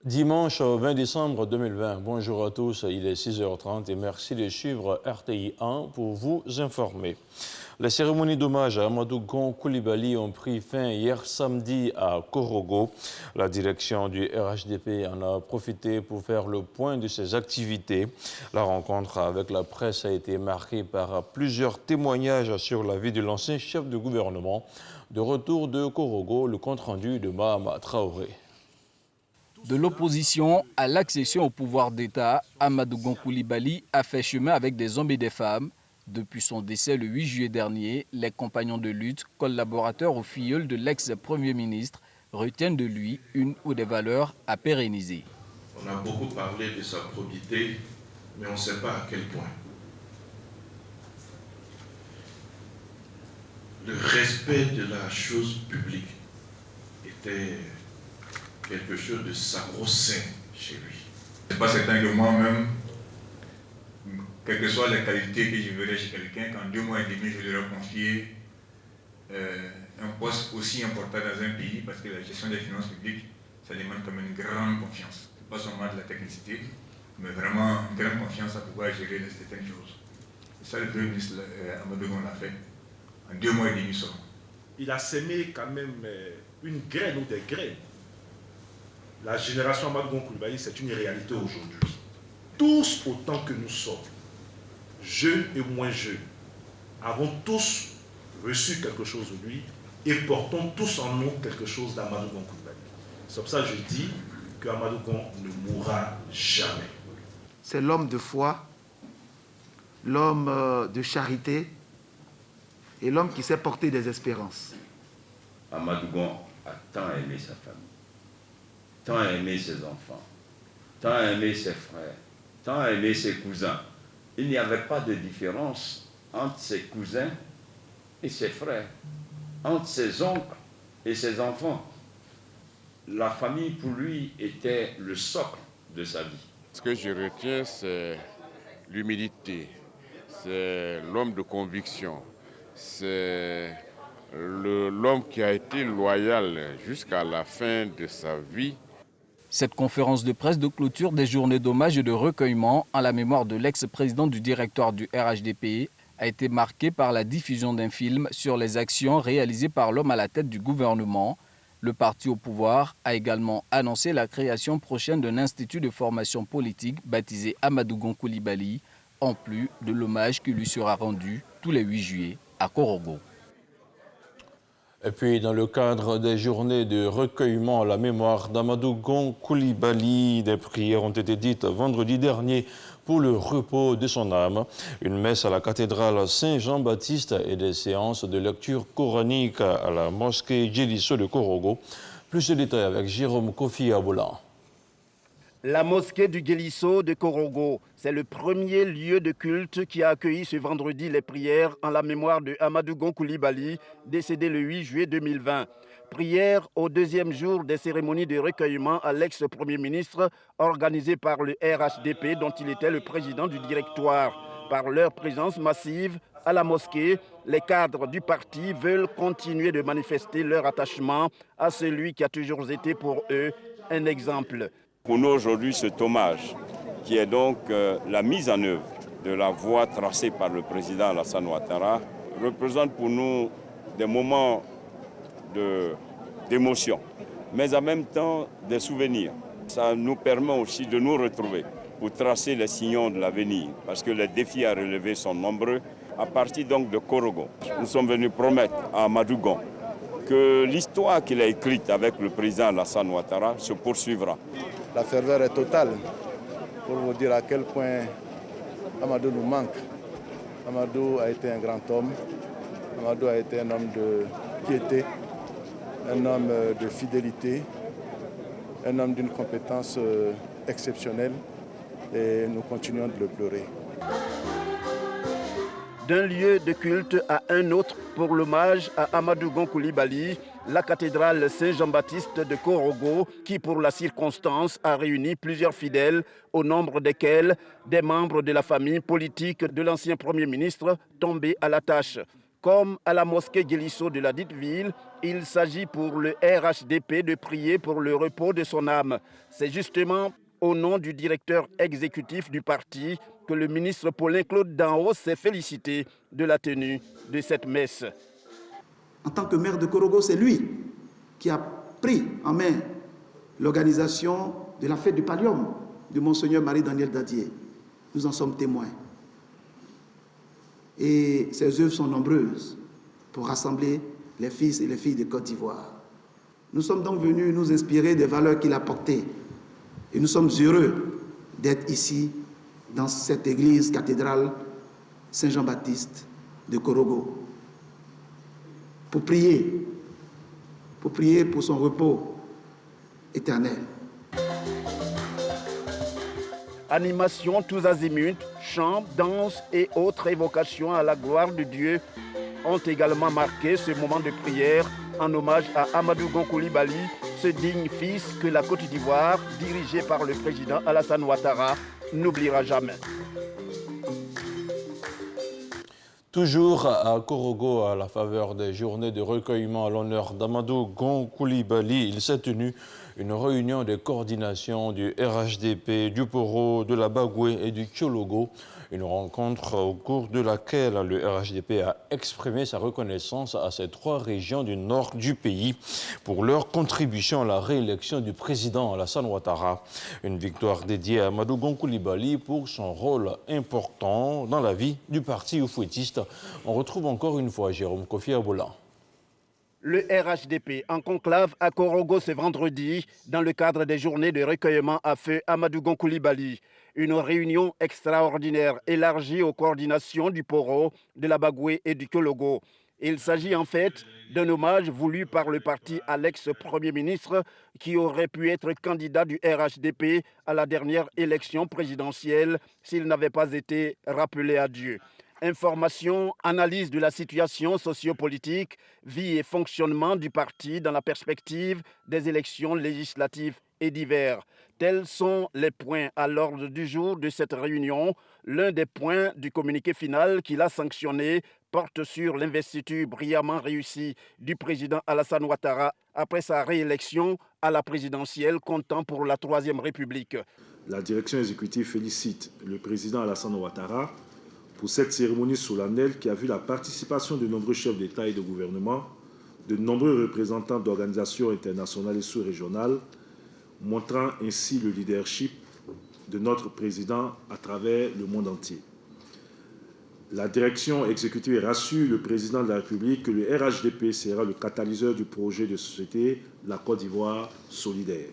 Dimanche 20 décembre 2020, bonjour à tous, il est 6h30 et merci de suivre RTI 1 pour vous informer. Les cérémonies d'hommage à Amadou Gon Coulibaly ont pris fin hier samedi à Korogo. La direction du RHDP en a profité pour faire le point de ses activités. La rencontre avec la presse a été marquée par plusieurs témoignages sur la vie de l'ancien chef de gouvernement. De retour de Korogo, le compte-rendu de Mahama Traoré. De l'opposition à l'accession au pouvoir d'État, Amadou Gon Coulibaly a fait chemin avec des hommes et des femmes. Depuis son décès le 8 juillet dernier, les compagnons de lutte, collaborateurs ou filleuls de l'ex-premier ministre, retiennent de lui une ou des valeurs à pérenniser. On a beaucoup parlé de sa probité, mais on ne sait pas à quel point. Le respect de la chose publique était quelque chose de sacro-saint chez lui. Ce n'est pas certain que moi-même, quelles que soient les qualités que je verrais chez quelqu'un, qu'en 2 mois et demi, je lui aurais confié un poste aussi important dans un pays, parce que la gestion des finances publiques, ça demande quand même une grande confiance. Pas seulement de la technicité, mais vraiment une grande confiance à pouvoir gérer certaines choses. C'est ça le Premier ministre Amadou Gon l'a fait, en 2 mois et demi seulement. Il a semé quand même une graine ou des graines. La génération Amadou Gon Coulibaly, c'est une réalité aujourd'hui. Tous autant que nous sommes, jeunes et moins jeunes, avons tous reçu quelque chose de lui et portons tous en nous quelque chose d'Amadou Gon Coulibaly. C'est pour ça que je dis que Amadou Gon ne mourra jamais. C'est l'homme de foi, l'homme de charité et l'homme qui sait porter des espérances. Amadou Gon a tant aimé sa famille, tant aimé ses enfants, tant aimé ses frères, tant aimé ses cousins. Il n'y avait pas de différence entre ses cousins et ses frères, entre ses oncles et ses enfants. La famille, pour lui, était le socle de sa vie. Ce que je retiens, c'est l'humilité, c'est l'homme de conviction, c'est l'homme qui a été loyal jusqu'à la fin de sa vie. Cette conférence de presse de clôture des journées d'hommage et de recueillement en la mémoire de l'ex-président du directoire du RHDP a été marquée par la diffusion d'un film sur les actions réalisées par l'homme à la tête du gouvernement. Le parti au pouvoir a également annoncé la création prochaine d'un institut de formation politique baptisé Amadou Gon Coulibaly, en plus de l'hommage qui lui sera rendu tous les 8 juillet à Korogo. Et puis, dans le cadre des journées de recueillement à la mémoire d'Amadou Gon Coulibaly, des prières ont été dites vendredi dernier pour le repos de son âme. Une messe à la cathédrale Saint-Jean-Baptiste et des séances de lecture coranique à la mosquée Djelisso de Korogo. Plus de détails avec Jérôme Kofi Aboula. La mosquée du Djelisso de Korogo, c'est le premier lieu de culte qui a accueilli ce vendredi les prières en la mémoire de Amadou Gon Coulibaly, décédé le 8 juillet 2020. Prières au 2e jour des cérémonies de recueillement à l'ex-premier ministre organisées par le RHDP dont il était le président du directoire. Par leur présence massive à la mosquée, les cadres du parti veulent continuer de manifester leur attachement à celui qui a toujours été pour eux un exemple. Pour nous aujourd'hui, cet hommage, qui est donc la mise en œuvre de la voie tracée par le président Alassane Ouattara, représente pour nous des moments d'émotion, mais en même temps des souvenirs. Ça nous permet aussi de nous retrouver pour tracer les sillons de l'avenir, parce que les défis à relever sont nombreux. À partir donc de Korogo, nous sommes venus promettre à Amadou Gon que l'histoire qu'il a écrite avec le président Alassane Ouattara se poursuivra. La ferveur est totale pour vous dire à quel point Amadou nous manque. Amadou a été un grand homme, Amadou a été un homme de piété, un homme de fidélité, un homme d'une compétence exceptionnelle et nous continuons de le pleurer. D'un lieu de culte à un autre pour l'hommage à Amadou Gon Coulibaly, la cathédrale Saint-Jean-Baptiste de Korogo, qui pour la circonstance a réuni plusieurs fidèles, au nombre desquels des membres de la famille politique de l'ancien Premier ministre tombé à la tâche. Comme à la mosquée Guélisso de la dite ville, il s'agit pour le RHDP de prier pour le repos de son âme. C'est justement au nom du directeur exécutif du parti que le ministre Paulin-Claude Danhaut s'est félicité de la tenue de cette messe. En tant que maire de Korogo, c'est lui qui a pris en main l'organisation de la fête du Pallium de Monseigneur Marie-Daniel Dadier. Nous en sommes témoins. Et ses œuvres sont nombreuses pour rassembler les fils et les filles de Côte d'Ivoire. Nous sommes donc venus nous inspirer des valeurs qu'il a portées. Et nous sommes heureux d'être ici, dans cette église cathédrale Saint-Jean-Baptiste de Korogo, pour prier pour son repos éternel. Animations tous azimuts, chants, danses et autres évocations à la gloire de Dieu ont également marqué ce moment de prière en hommage à Amadou Gon Coulibaly, ce digne fils que la Côte d'Ivoire, dirigée par le président Alassane Ouattara, n'oubliera jamais. Toujours à Korogo, à la faveur des journées de recueillement à l'honneur d'Amadou Gon Coulibaly, il s'est tenu une réunion de coordination du RHDP, du Poro, de la Bagoué et du Tchologo. Une rencontre au cours de laquelle le RHDP a exprimé sa reconnaissance à ces trois régions du nord du pays pour leur contribution à la réélection du président Alassane Ouattara. Une victoire dédiée à Amadou Gon Coulibaly pour son rôle important dans la vie du parti oufouettiste. On retrouve encore une fois Jérôme Kofi Aboula. Le RHDP en conclave à Korogo ce vendredi dans le cadre des journées de recueillement à feu Amadou Gon Coulibaly. Une réunion extraordinaire élargie aux coordinations du Poro, de la Bagoué et du Tchologo. Il s'agit en fait d'un hommage voulu par le parti à l'ex-premier ministre qui aurait pu être candidat du RHDP à la dernière élection présidentielle s'il n'avait pas été rappelé à Dieu. Information, analyse de la situation sociopolitique, vie et fonctionnement du parti dans la perspective des élections législatives et d'hiver. Tels sont les points à l'ordre du jour de cette réunion. L'un des points du communiqué final qu'il a sanctionné porte sur l'investiture brillamment réussie du président Alassane Ouattara après sa réélection à la présidentielle comptant pour la Troisième République. La direction exécutive félicite le président Alassane Ouattara pour cette cérémonie solennelle qui a vu la participation de nombreux chefs d'État et de gouvernement, de nombreux représentants d'organisations internationales et sous-régionales, montrant ainsi le leadership de notre président à travers le monde entier. La direction exécutive rassure le président de la République que le RHDP sera le catalyseur du projet de société La Côte d'Ivoire solidaire.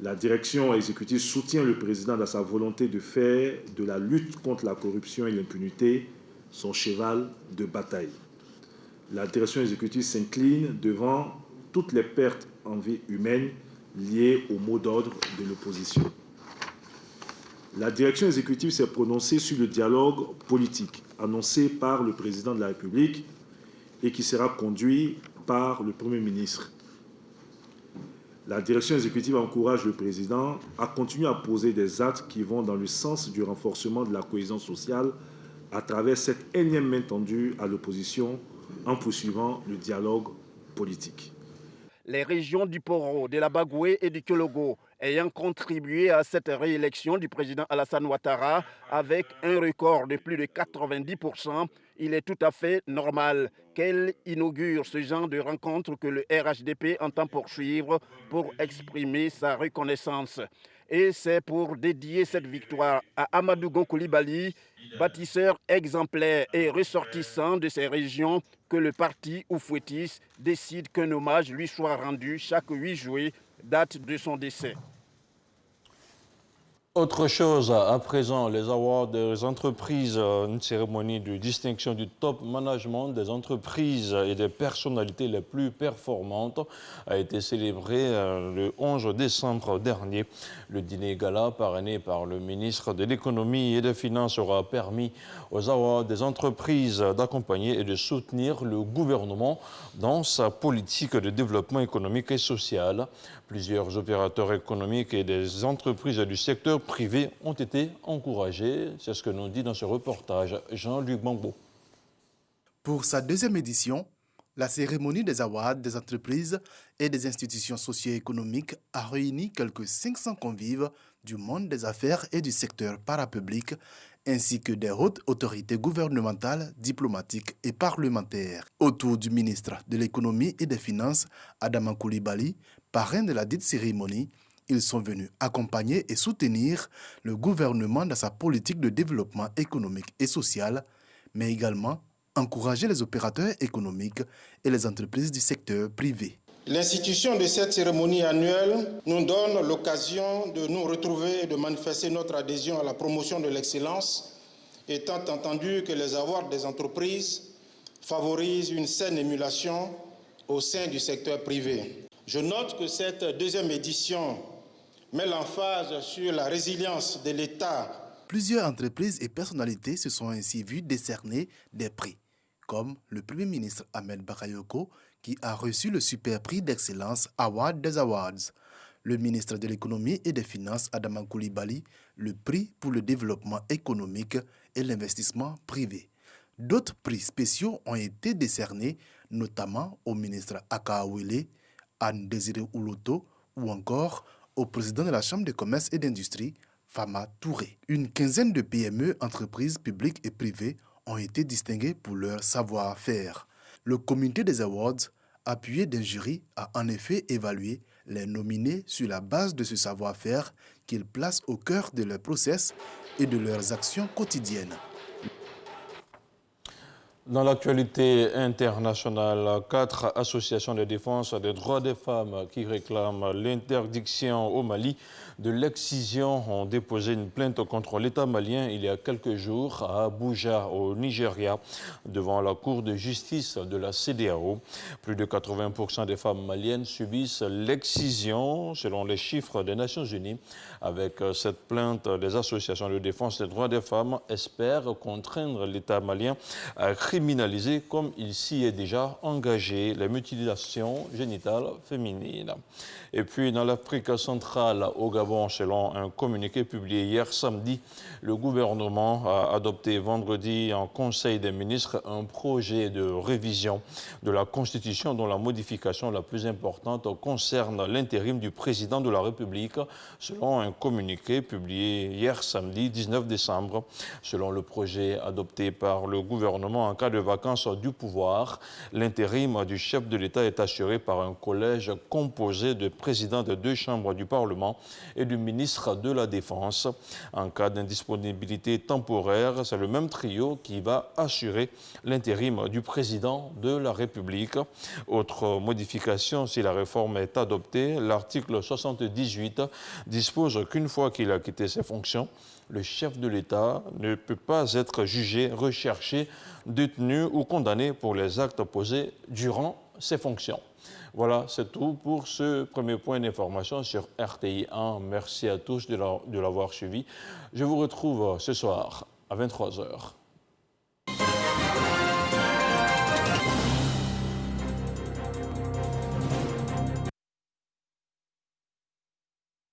La direction exécutive soutient le président dans sa volonté de faire de la lutte contre la corruption et l'impunité son cheval de bataille. La direction exécutive s'incline devant toutes les pertes en vie humaine liées au mot d'ordre de l'opposition. La direction exécutive s'est prononcée sur le dialogue politique annoncé par le président de la République et qui sera conduit par le Premier ministre. La direction exécutive encourage le président à continuer à poser des actes qui vont dans le sens du renforcement de la cohésion sociale à travers cette énième main tendue à l'opposition en poursuivant le dialogue politique. Les régions du Poro, de la Bagoué et du Tchologo ayant contribué à cette réélection du président Alassane Ouattara avec un record de plus de 90%, il est tout à fait normal qu'elle inaugure ce genre de rencontre que le RHDP entend poursuivre pour exprimer sa reconnaissance. Et c'est pour dédier cette victoire à Amadou Gon Coulibaly, bâtisseur exemplaire et ressortissant de ces régions, que le parti oufouettiste décide qu'un hommage lui soit rendu chaque 8 juillet, date de son décès. Autre chose, à présent, les awards des entreprises, une cérémonie de distinction du top management des entreprises et des personnalités les plus performantes a été célébrée le 11 décembre dernier. Le dîner gala parrainé par le ministre de l'Économie et des Finances aura permis aux awards des entreprises d'accompagner et de soutenir le gouvernement dans sa politique de développement économique et social. Plusieurs opérateurs économiques et des entreprises du secteur privé ont été encouragés. C'est ce que nous dit dans ce reportage Jean-Luc Bambo. Pour sa deuxième édition, la cérémonie des awards des entreprises et des institutions socio-économiques a réuni quelques 500 convives du monde des affaires et du secteur parapublic, ainsi que des hautes autorités gouvernementales, diplomatiques et parlementaires. Autour du ministre de l'économie et des finances, Adama Coulibaly, parrain de la dite cérémonie, ils sont venus accompagner et soutenir le gouvernement dans sa politique de développement économique et social, mais également encourager les opérateurs économiques et les entreprises du secteur privé. L'institution de cette cérémonie annuelle nous donne l'occasion de nous retrouver et de manifester notre adhésion à la promotion de l'excellence, étant entendu que les avoirs des entreprises favorisent une saine émulation au sein du secteur privé. Je note que cette deuxième édition met l'emphase sur la résilience de l'État. Plusieurs entreprises et personnalités se sont ainsi vues décerner des prix, comme le Premier ministre Ahmed Bakayoko, qui a reçu le super prix d'excellence Award des Awards. Le ministre de l'économie et des finances Adama Coulibaly, le prix pour le développement économique et l'investissement privé. D'autres prix spéciaux ont été décernés, notamment au ministre Aka Awele, Anne Désiré Ouloto ou encore au président de la Chambre de commerce et d'industrie, Fama Touré. Une quinzaine de PME, entreprises publiques et privées, ont été distingués pour leur savoir-faire. Le comité des awards, appuyé d'un jury, a en effet évalué les nominés sur la base de ce savoir-faire qu'ils placent au cœur de leur process et de leurs actions quotidiennes. Dans l'actualité internationale, 4 associations de défense des droits des femmes qui réclament l'interdiction au Mali de l'excision ont déposé une plainte contre l'État malien il y a quelques jours à Abuja, au Nigeria, devant la Cour de justice de la CEDEAO. Plus de 80% des femmes maliennes subissent l'excision, selon les chiffres des Nations Unies. Avec cette plainte, les associations de défense des droits des femmes espèrent contraindre l'État malien à criminaliser, comme il s'y est déjà engagé, les mutilations génitales féminines. Et puis, dans l'Afrique centrale, au Gabon, selon un communiqué publié hier samedi, le gouvernement a adopté vendredi en Conseil des ministres un projet de révision de la Constitution dont la modification la plus importante concerne l'intérim du président de la République, selon un communiqué publié hier samedi 19 décembre. Selon le projet adopté par le gouvernement en cas de vacance du pouvoir, l'intérim du chef de l'État est assuré par un collège composé de présidents de 2 chambres du Parlement et du ministre de la Défense. En cas d'indisponibilité temporaire, c'est le même trio qui va assurer l'intérim du président de la République. Autre modification, si la réforme est adoptée, l'article 78 dispose qu'une fois qu'il a quitté ses fonctions, le chef de l'État ne peut pas être jugé, recherché, détenu ou condamné pour les actes posés durant ses fonctions. Voilà, c'est tout pour ce premier point d'information sur RTI 1. Merci à tous de l'avoir suivi. Je vous retrouve ce soir à 23 h.